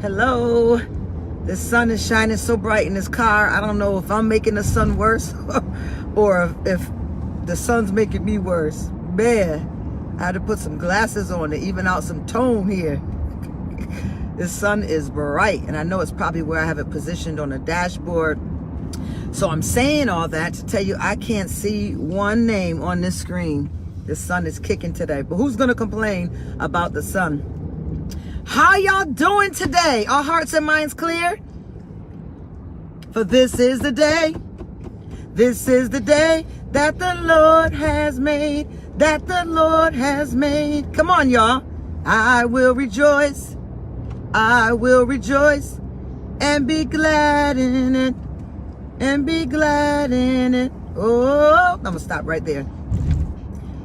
Hello. The sun is shining so bright in this car. I don't know if I'm making the sun worse or if the sun's making me worse. Man, I had to put some glasses on to even out some tone here. The sun is bright, and I know it's probably where I have it positioned on the dashboard. So I'm saying all that to tell you I can't see one name on this screen. The sun is kicking today, but who's gonna complain about the sun? How y'all doing today? Our hearts and minds clear? For this is the day that the Lord has made, that the Lord has made. Come on, y'all. I will rejoice and be glad in it, and be glad in it. Oh, I'm gonna stop right there.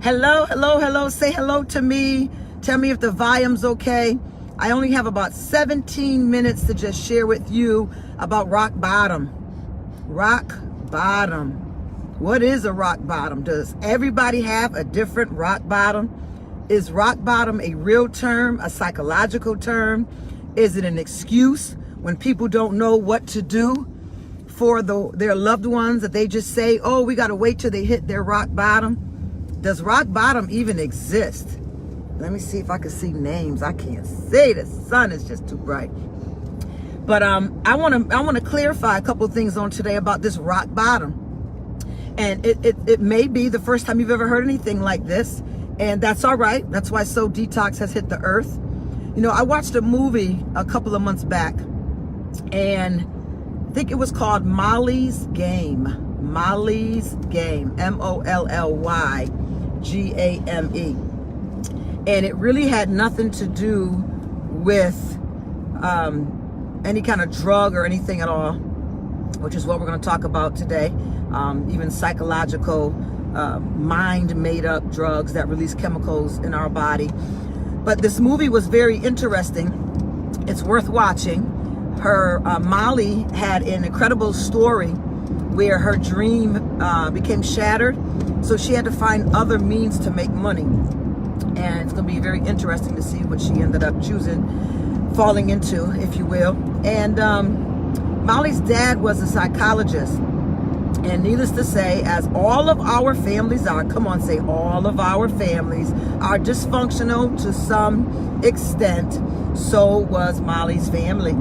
Hello, hello, hello. Say hello to me. Tell me if the volume's okay. I only have about 17 minutes to just share with you about rock bottom. Rock bottom. What is a rock bottom? Does everybody have a different rock bottom? Is rock bottom a real term, a psychological term? Is it an excuse when people don't know what to do for their loved ones, that they just say, oh, we got to wait till they hit their rock bottom? Does rock bottom even exist? Let me see if I can see names. I can't see. The sun is just too bright. But I want to clarify a couple things on today about this rock bottom. And it may be the first time you've ever heard anything like this, and that's all right. That's why So Detox has hit the earth. You know, I watched a movie a couple of months back, and I think it was called Molly's Game. Molly's Game. MOLLYGAME. And it really had nothing to do with any kind of drug or anything at all, which is what we're going to talk about today. Even psychological, mind-made-up drugs that release chemicals in our body. But this movie was very interesting. It's worth watching. Molly had an incredible story where her dream became shattered, so she had to find other means to make money. And it's going to be very interesting to see what she ended up falling into, if you will. And Molly's dad was a psychologist. And needless to say, as all of our families are, come on, say all of our families are dysfunctional to some extent, so was Molly's family.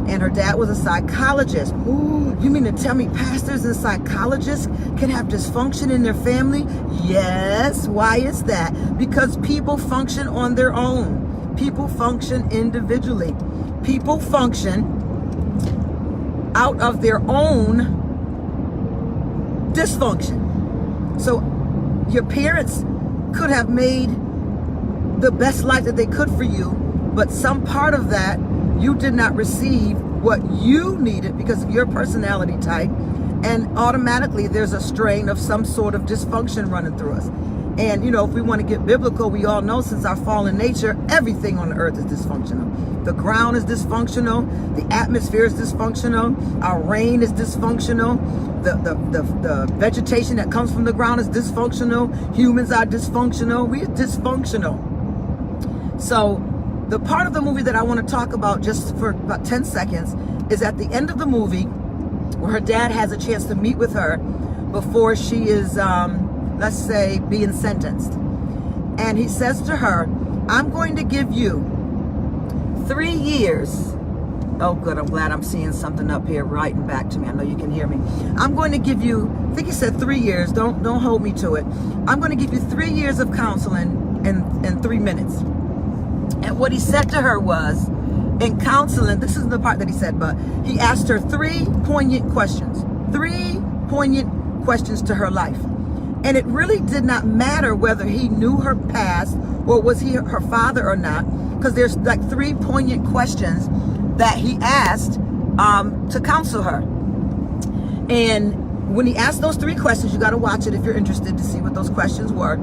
And her dad was a psychologist. Ooh, you mean to tell me pastors and psychologists can have dysfunction in their family? Yes. Why is that? Because people function on their own. People function individually. People function out of their own dysfunction. So your parents could have made the best life that they could for you, but some part of that you did not receive what you needed because of your personality type, and automatically there's a strain of some sort of dysfunction running through us. And you know, if we want to get biblical, we all know since our fallen nature, everything on the earth is dysfunctional. The ground is dysfunctional, the atmosphere is dysfunctional, our rain is dysfunctional, the vegetation that comes from the ground is dysfunctional, humans are dysfunctional, we're dysfunctional. So the part of the movie that I want to talk about just for about 10 seconds is at the end of the movie where her dad has a chance to meet with her before she is, let's say, being sentenced. And he says to her, I'm going to give you 3 years. Oh, good. I'm glad I'm seeing something up here writing back to me. I know you can hear me. I'm going to give you, I think he said 3 years. Don't hold me to it. I'm going to give you 3 years of counseling in 3 minutes. And what he said to her was, in counseling, this isn't the part that he said, but he asked her 3 poignant questions. 3 poignant questions to her life. And it really did not matter whether he knew her past or was he her father or not, because there's like 3 poignant questions that he asked to counsel her. And when he asked those 3 questions, you got to watch it if you're interested to see what those questions were.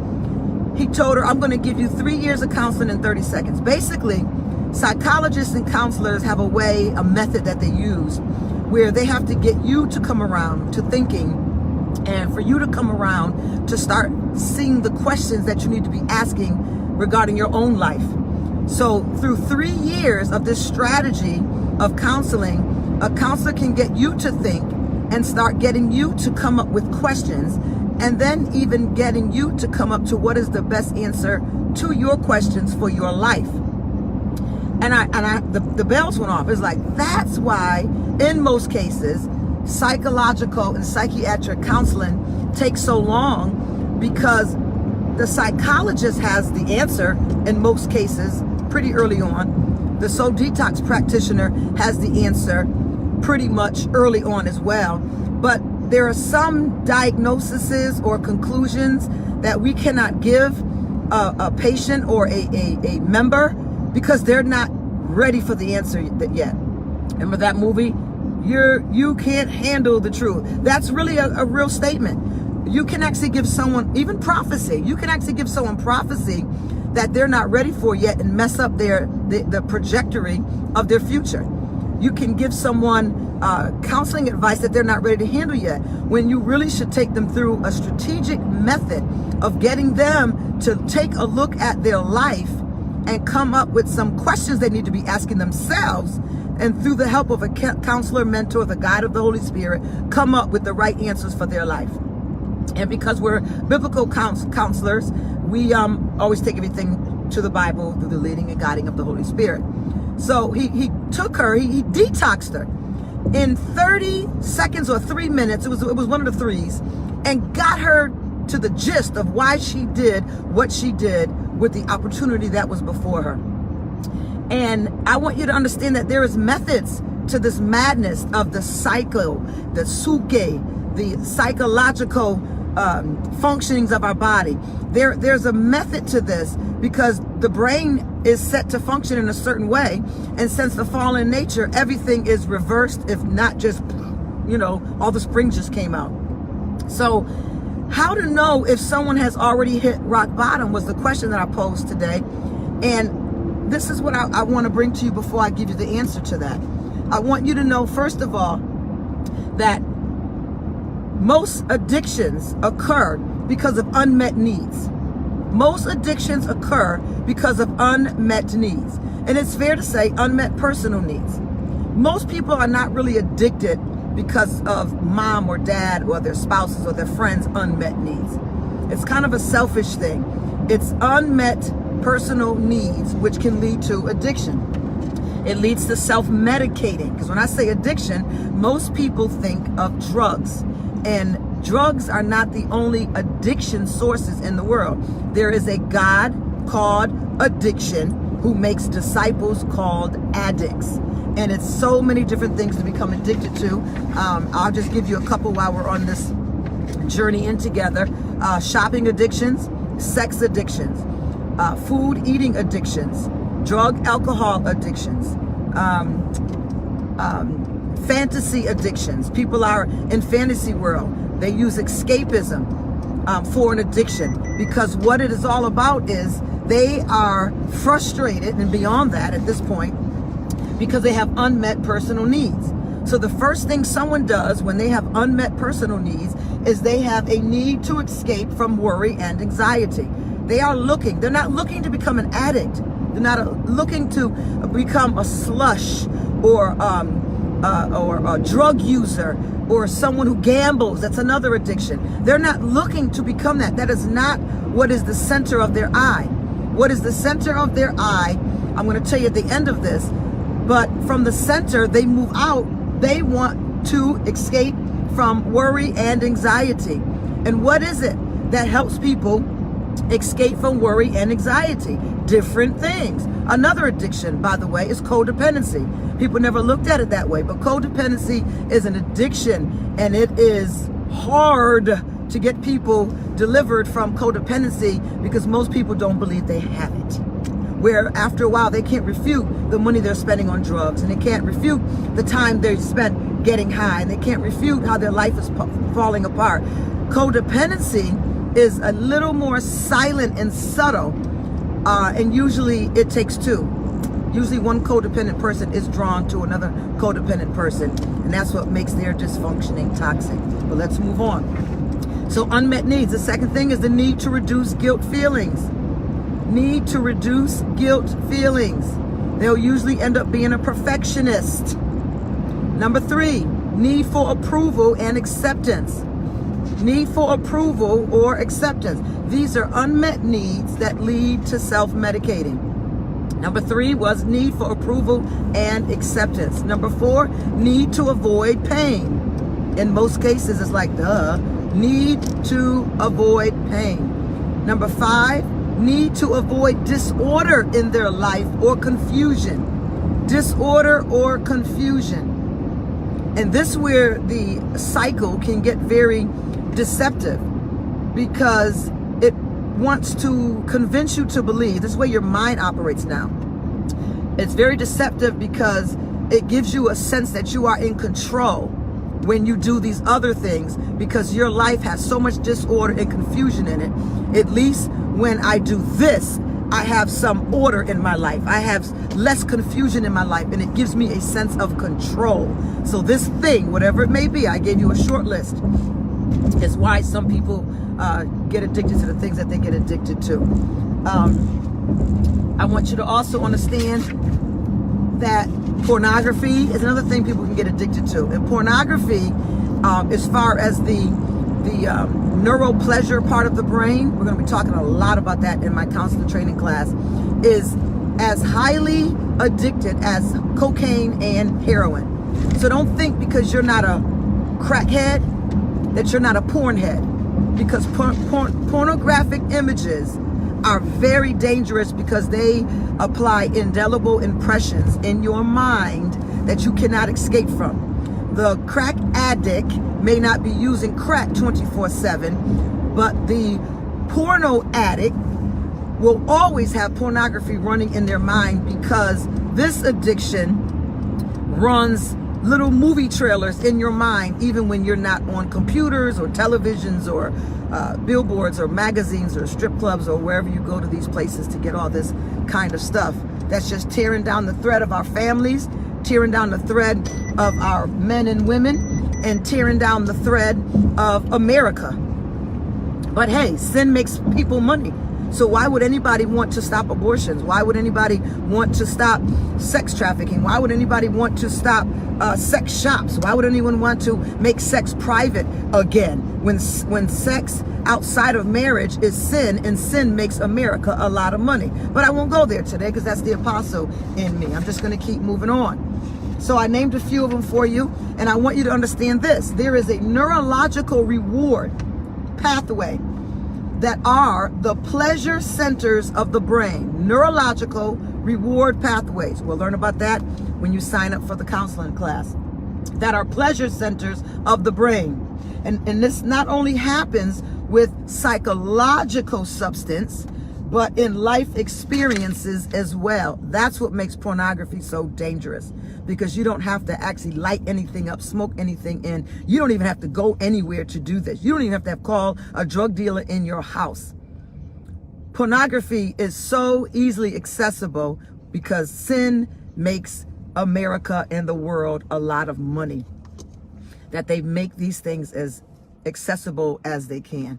He told her, I'm going to give you 3 years of counseling in 30 seconds. Basically, psychologists and counselors have a method that they use where they have to get you to come around to thinking, and for you to come around to start seeing the questions that you need to be asking regarding your own life. So through 3 years of this strategy, of counseling, a counselor can get you to think and start getting you to come up with questions, and then even getting you to come up to what is the best answer to your questions for your life. The bells went off. It's like, that's why in most cases psychological and psychiatric counseling takes so long, because the psychologist has the answer in most cases pretty early on. The soul detox practitioner has the answer pretty much early on as well. But there are some diagnoses or conclusions that we cannot give a patient or a member because they're not ready for the answer yet. Remember that movie? You can't handle the truth. That's really a real statement. You can actually give someone, even prophecy, you can actually give someone prophecy that they're not ready for yet and mess up the trajectory of their future. You can give someone counseling advice that they're not ready to handle yet, when you really should take them through a strategic method of getting them to take a look at their life and come up with some questions they need to be asking themselves, and through the help of a counselor, mentor, the guide of the Holy Spirit, come up with the right answers for their life. And because we're biblical counselors, we always take everything to the Bible through the leading and guiding of the Holy Spirit. So he took her, he detoxed her in 30 seconds or 3 minutes, it was one of the threes, and got her to the gist of why she did what she did with the opportunity that was before her. And I want you to understand that there is methods to this madness of the psycho, the suke, the psychological functionings of our body. There's a method to this, because the brain is set to function in a certain way, and since the fallen nature, everything is reversed, if not just, all the springs just came out. So how to know if someone has already hit rock bottom was the question that I posed today. And this is what I want to bring to you before I give you the answer to that. I want you to know, first of all, that most addictions occur because of unmet needs. Most addictions occur because of unmet needs. And it's fair to say unmet personal needs. Most people are not really addicted because of mom or dad or their spouses or their friends' unmet needs. It's kind of a selfish thing. It's unmet personal needs which can lead to addiction. It leads to self-medicating, because when I say addiction, most people think of drugs. And drugs are not the only addiction sources in the world. There is a God called addiction who makes disciples called addicts. And it's so many different things to become addicted to. I'll just give you a couple while we're on this journey in together. Shopping addictions, sex addictions, food eating addictions, drug alcohol addictions, fantasy addictions. People are in fantasy world. They use escapism for an addiction, because what it is all about is they are frustrated and beyond that at this point because they have unmet personal needs. So the first thing someone does when they have unmet personal needs is they have a need to escape from worry and anxiety. They're not looking to become an addict. They're not looking to become a slush or a drug user or someone who gambles. That's another addiction. They're not looking to become that. That is not what is the center of their eye. What is the center of their eye? I'm going to tell you at the end of this. But from the center, they move out. They want to escape from worry and anxiety. And what is it that helps people escape from worry and anxiety? Different things. Another addiction, by the way, is codependency. People never looked at it that way, but codependency is an addiction, and it is hard to get people delivered from codependency because most people don't believe they have it. Where after a while they can't refute the money they're spending on drugs, and they can't refute the time they spent getting high, and they can't refute how their life is falling apart. Codependency is a little more silent and subtle, and usually it takes two. Usually one codependent person is drawn to another codependent person, and that's what makes their dysfunctioning toxic. But let's move on. So unmet needs. The second thing is the need to reduce guilt feelings. Need to reduce guilt feelings. They'll usually end up being a perfectionist. Number 3, need for approval and acceptance. Need for approval or acceptance. These are unmet needs that lead to self-medicating. Number 3 was need for approval and acceptance. Number 4, need to avoid pain. In most cases, it's like, duh, need to avoid pain. Number 5, need to avoid disorder in their life or confusion. Disorder or confusion. And this is where the cycle can get very deceptive, because it wants to convince you to believe. This is where your mind operates now. It's very deceptive because it gives you a sense that you are in control when you do these other things, because your life has so much disorder and confusion in it. At least when I do this, I have some order in my life. I have less confusion in my life, and it gives me a sense of control. So this thing, whatever it may be, I gave you a short list. It's why some people get addicted to the things that they get addicted to. I want you to also understand that pornography is another thing people can get addicted to. And pornography, as far as the neural pleasure part of the brain, we're going to be talking a lot about that in my counseling training class, is as highly addicted as cocaine and heroin. So don't think because you're not a crackhead that you're not a porn head, because pornographic images are very dangerous because they apply indelible impressions in your mind that you cannot escape from. The crack addict may not be using crack 24/7, but the porno addict will always have pornography running in their mind, because this addiction runs little movie trailers in your mind, even when you're not on computers or televisions or billboards or magazines or strip clubs or wherever you go to these places to get all this kind of stuff. That's just tearing down the thread of our families, tearing down the thread of our men and women, and tearing down the thread of America. But hey, sin makes people money. So why would anybody want to stop abortions? Why would anybody want to stop sex trafficking? Why would anybody want to stop sex shops? Why would anyone want to make sex private again? When sex outside of marriage is sin, and sin makes America a lot of money. But I won't go there today, because that's the apostle in me. I'm just going to keep moving on. So I named a few of them for you, and I want you to understand this. There is a neurological reward pathway that are the pleasure centers of the brain. Neurological reward pathways. We'll learn about that when you sign up for the counseling class. That are pleasure centers of the brain. And this not only happens with psychological substance, but in life experiences as well. That's what makes pornography so dangerous, because you don't have to actually light anything up, smoke anything in. You don't even have to go anywhere to do this. You don't even have to call a drug dealer in your house. Pornography is so easily accessible because sin makes America and the world a lot of money, that they make these things as accessible as they can.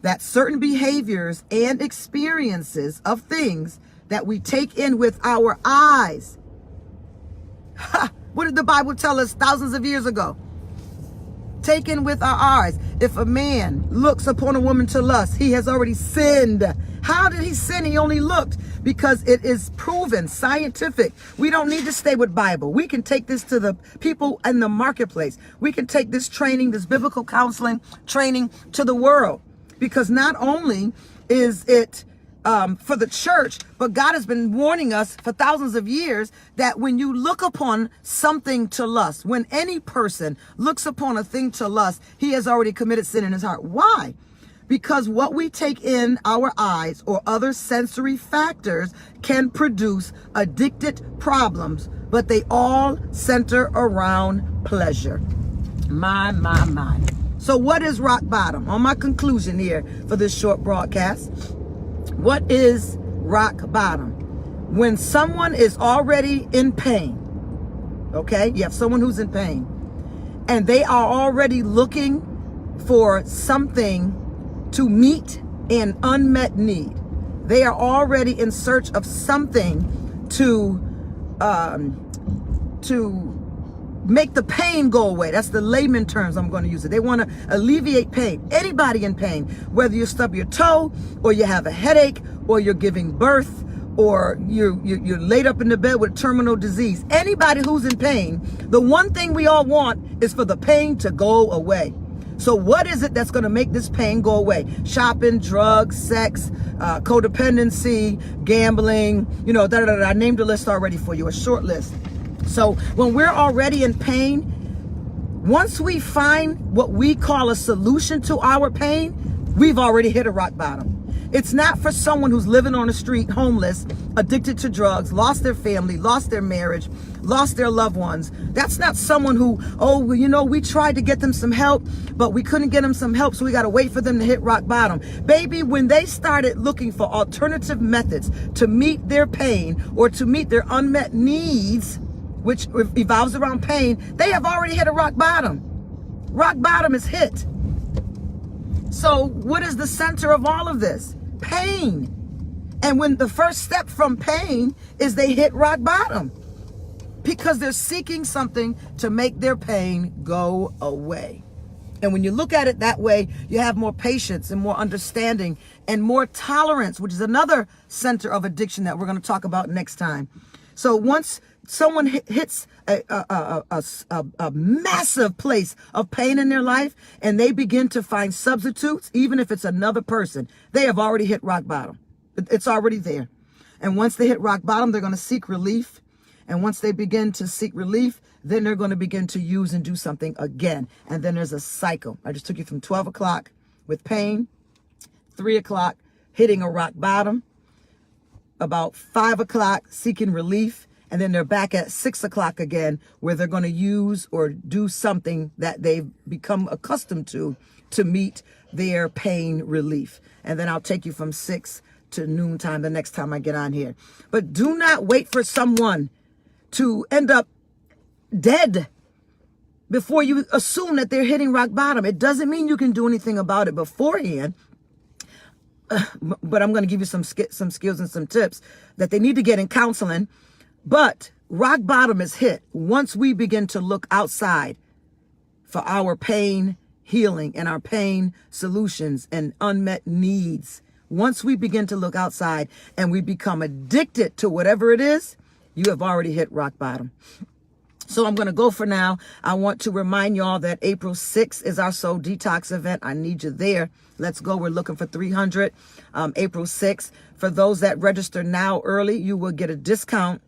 That certain behaviors and experiences of things that we take in with our eyes. What did the Bible tell us thousands of years ago? Taken with our eyes. If a man looks upon a woman to lust, he has already sinned. How did he sin? He only looked. Because it is proven, scientific. We don't need to stay with Bible. We can take this to the people in the marketplace. We can take this training, this biblical counseling training, to the world. Because not only is it for the church, but God has been warning us for thousands of years that when you look upon something to lust, when any person looks upon a thing to lust, he has already committed sin in his heart. Why? Because what we take in our eyes or other sensory factors can produce addicted problems, but they all center around pleasure. My. So what is rock bottom? On my conclusion here for this short broadcast, what is rock bottom? When someone is already in pain, okay? You have someone who's in pain, and they are already looking for something to meet an unmet need. They are already in search of something to make the pain go away. That's the layman terms I'm going to use it. They want to alleviate pain. Anybody in pain, whether you stub your toe or you have a headache or you're giving birth or you're laid up in the bed with terminal disease. Anybody who's in pain, the one thing we all want is for the pain to go away. So what is it that's going to make this pain go away? Shopping, drugs, sex, codependency, gambling, I named a list already for you, a short list. So when we're already in pain, once we find what we call a solution to our pain, we've already hit a rock bottom. It's not for someone who's living on the street, homeless, addicted to drugs, lost their family, lost their marriage, lost their loved ones. That's not someone who, we tried to get them some help, but we couldn't get them some help, so we got to wait for them to hit rock bottom. Baby, when they started looking for alternative methods to meet their pain or to meet their unmet needs, which evolves around pain, they have already hit a rock bottom. Rock bottom is hit. So what is the center of all of this? Pain. And when the first step from pain is they hit rock bottom because they're seeking something to make their pain go away. And when you look at it that way, you have more patience and more understanding and more tolerance, which is another center of addiction that we're going to talk about next time. So once someone hits a massive place of pain in their life and they begin to find substitutes, even if it's another person, they have already hit rock bottom. It's already there. And once they hit rock bottom, they're going to seek relief. And once they begin to seek relief, then they're going to begin to use and do something again. And then there's a cycle. I just took you from 12 o'clock with pain, 3 o'clock hitting a rock bottom, about 5 o'clock seeking relief, and then they're back at 6 o'clock again, where they're going to use or do something that they've become accustomed to meet their pain relief. And then I'll take you from 6 to noontime the next time I get on here. But do not wait for someone to end up dead before you assume that they're hitting rock bottom. It doesn't mean you can do anything about it beforehand. But I'm going to give you some skills and some tips that they need to get in counseling. But rock bottom is hit once we begin to look outside for our pain healing and our pain solutions and unmet needs. Once we begin to look outside and we become addicted to whatever it is, you have already hit rock bottom. So I'm going to go for now. I want to remind y'all that April 6th is our Soul Detox event. I need you there. Let's go. We're looking for 300. April 6th. For those that register now early, you will get a discount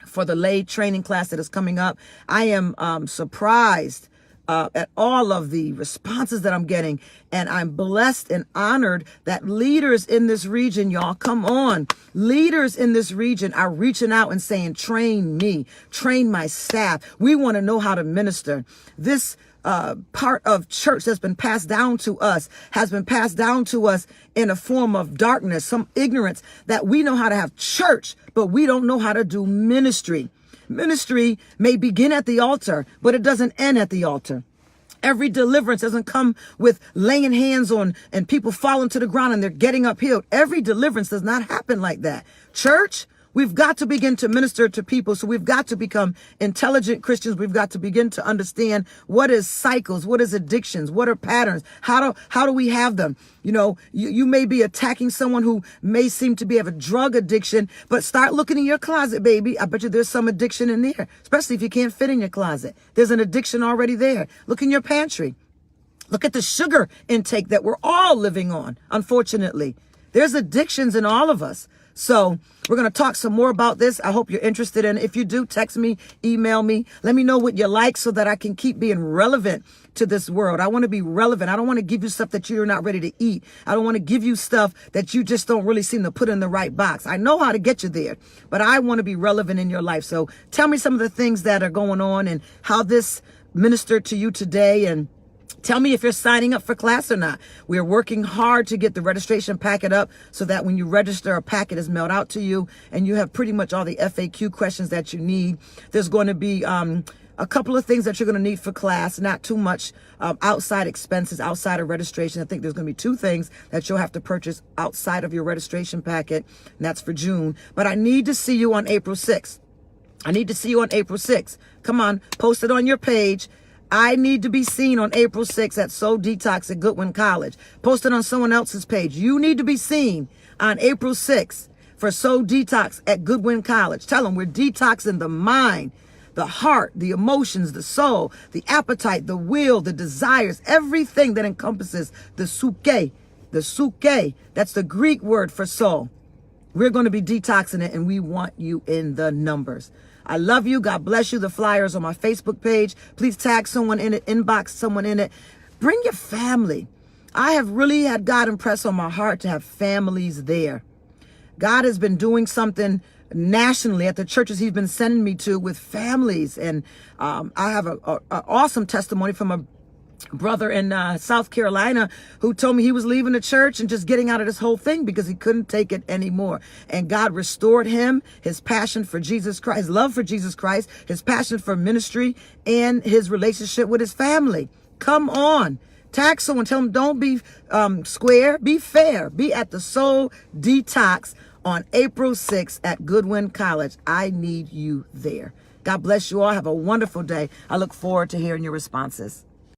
for the lay training class that is coming up. I am surprised at all of the responses that I'm getting. And I'm blessed and honored that leaders in this region, y'all, come on. Leaders in this region are reaching out and saying, train me, train my staff. We want to know how to minister. This part of church that's been passed down to us has been passed down to us in a form of darkness, some ignorance, that we know how to have church, but we don't know how to do ministry. Ministry may begin at the altar, but it doesn't end at the altar. Every deliverance doesn't come with laying hands on and people falling to the ground and they're getting up healed. Every deliverance does not happen like that. Church, we've got to begin to minister to people. So we've got to become intelligent Christians. We've got to begin to understand what is cycles, what is addictions, what are patterns, how do we have them? You know, you may be attacking someone who may seem to have a drug addiction, but start looking in your closet, baby. I bet you there's some addiction in there, especially if you can't fit in your closet. There's an addiction already there. Look in your pantry. Look at the sugar intake that we're all living on, unfortunately. There's addictions in all of us. So we're going to talk some more about this. I hope you're interested in it. If you do, text me, email me. Let me know what you like so that I can keep being relevant to this world. I want to be relevant. I don't want to give you stuff that you're not ready to eat. I don't want to give you stuff that you just don't really seem to put in the right box. I know how to get you there, but I want to be relevant in your life. So tell me some of the things that are going on and how this ministered to you today, and tell me if you're signing up for class or not. We're working hard to get the registration packet up so that when you register, a packet is mailed out to you and you have pretty much all the FAQ questions that you need. There's going to be a couple of things that you're going to need for class, not too much outside expenses, outside of registration. I think there's going to be 2 things that you'll have to purchase outside of your registration packet, and that's for June. But I need to see you on April 6th. I need to see you on April 6th. Come on, post it on your page. I need to be seen on April 6th at Soul Detox at Goodwin College. Post it on someone else's page. You need to be seen on April 6th for Soul Detox at Goodwin College. Tell them we're detoxing the mind, the heart, the emotions, the soul, the appetite, the will, the desires, everything that encompasses the suke. The suke, that's the Greek word for soul. We're going to be detoxing it, and we want you in the numbers. I love you. God bless you. The flyers on my Facebook page. Please tag someone in it, inbox someone in it. Bring your family. I have really had God impress on my heart to have families there. God has been doing something nationally at the churches he's been sending me to with families. And I have an awesome testimony from a brother in South Carolina who told me he was leaving the church and just getting out of this whole thing because he couldn't take it anymore. And God restored him, his passion for Jesus Christ, his love for Jesus Christ, his passion for ministry, and his relationship with his family. Come on. Tag someone. Tell them don't be square. Be fair. Be at the Soul Detox on April 6th at Goodwin College. I need you there. God bless you all. Have a wonderful day. I look forward to hearing your responses.